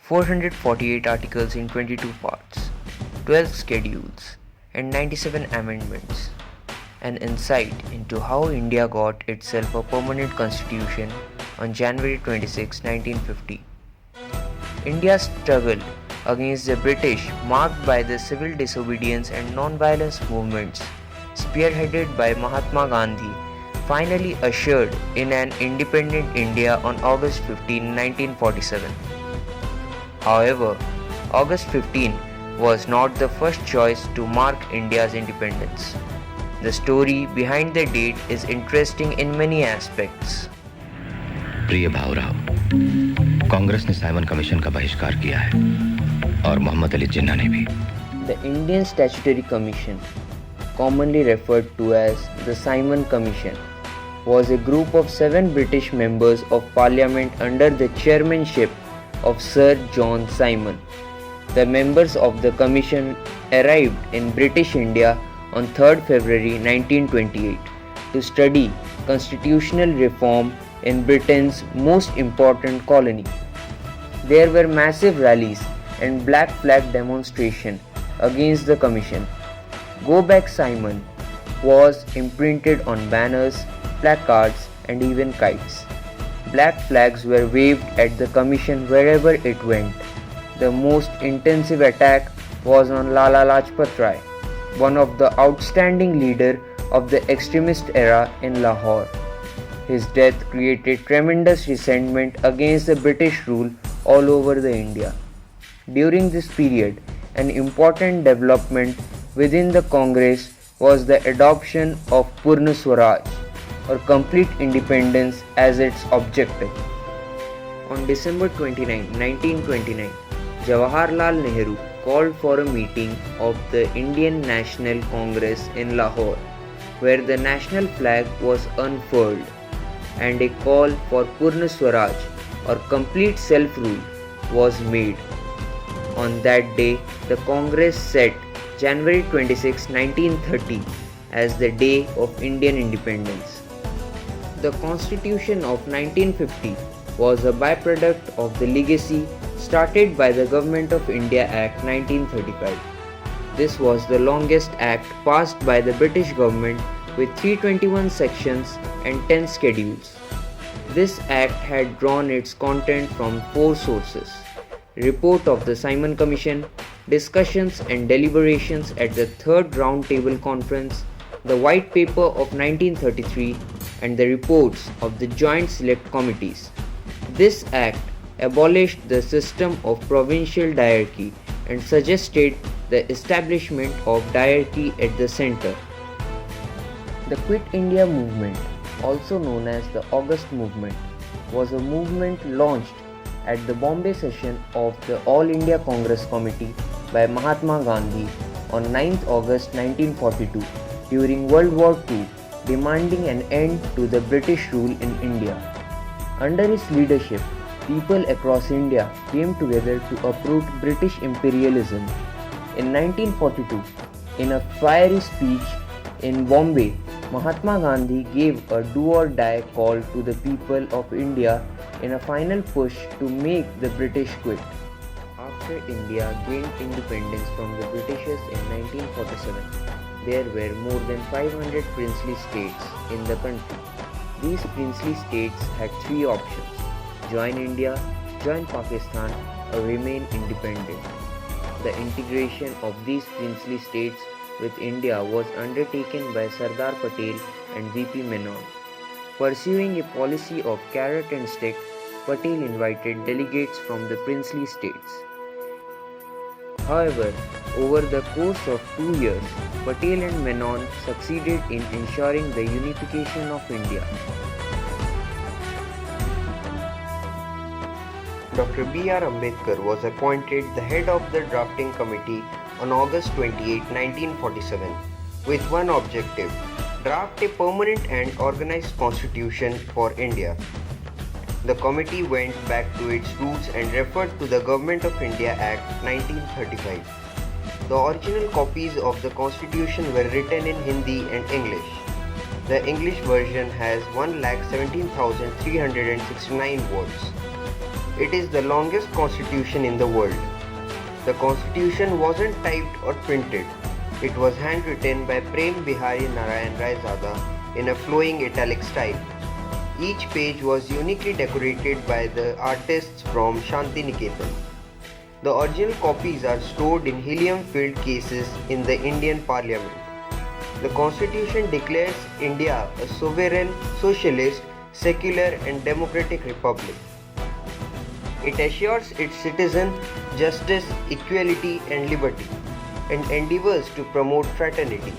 448 articles in 22 parts, 12 schedules, and 97 amendments. An insight into how India got itself a permanent constitution on January 26, 1950. India's struggle against the British, marked by the civil disobedience and non-violence movements spearheaded by Mahatma Gandhi, finally ushered in an independent India on August 15, 1947. However, August 15 was not the first choice to mark India's independence. The story behind the date is interesting in many aspects. प्रिय भावराव, कांग्रेस ने Simon commission का बहिष्कार किया है और मोहम्मद अली जिन्ना ने भी. The Indian Statutory Commission, commonly referred to as the Simon Commission, was a group of 7 British members of Parliament under the chairmanship of Sir John Simon. The members of the commission arrived in British India on 3rd February 1928 to study constitutional reform in Britain's most important colony. There were massive rallies and black flag demonstrations against the commission. Go Back Simon was imprinted on banners, placards, and even kites. Black flags were waved at the commission wherever it went. The most intensive attack was on Lala Lajpat Rai, one of the outstanding leaders of the extremist era in Lahore. His death created tremendous resentment against the British rule all over the India. During this period, an important development within the Congress was the adoption of Purna Swaraj, or complete independence, as its objective. On December 29, 1929, Jawaharlal Nehru called for a meeting of the Indian National Congress in Lahore, where the national flag was unfurled, and a call for Purna Swaraj, or complete self-rule, was made. On that day, the Congress set January 26, 1930 as the day of Indian independence. The Constitution of 1950 was a byproduct of the legacy started by the Government of India Act 1935. This was the longest act passed by the British government with 321 sections and 10 schedules. This act had drawn its content from 4 sources: report of the Simon Commission, discussions and deliberations at the Third Round Table Conference, the White Paper of 1933, and the reports of the Joint Select Committees. This act abolished the system of provincial diarchy and suggested the establishment of diarchy at the centre. The Quit India movement, also known as the August movement, was a movement launched at the Bombay session of the All India Congress Committee by Mahatma Gandhi on 9th August 1942 during World War II, demanding an end to the British rule in India. Under his leadership, people across India came together to uproot British imperialism. In 1942, in a fiery speech in Bombay, Mahatma Gandhi gave a do-or-die call to the people of India in a final push to make the British quit. After India gained independence from the Britishers in 1947, there were more than 500 princely states in the country. These princely states had 3 options: join India, join Pakistan, or remain independent. The integration of these princely states with India was undertaken by Sardar Patel and V.P. Menon. Pursuing a policy of carrot and stick, Patel invited delegates from the princely states. However, over the course of 2 years, Patel and Menon succeeded in ensuring the unification of India. Dr. B.R. Ambedkar was appointed the head of the drafting committee on August 28, 1947, with one objective: draft a permanent and organized constitution for India. The committee went back to its roots and referred to the Government of India Act 1935. The original copies of the constitution were written in Hindi and English. The English version has 1,17,369 words. It is the longest constitution in the world. The constitution wasn't typed or printed. It was handwritten by Prem Bihari Narayan Raizada in a flowing italic style. Each page was uniquely decorated by the artists from Shantiniketan. The original copies are stored in helium-filled cases in the Indian Parliament. The Constitution declares India a sovereign, socialist, secular and democratic republic. It assures its citizens justice, equality and liberty and endeavors to promote fraternity.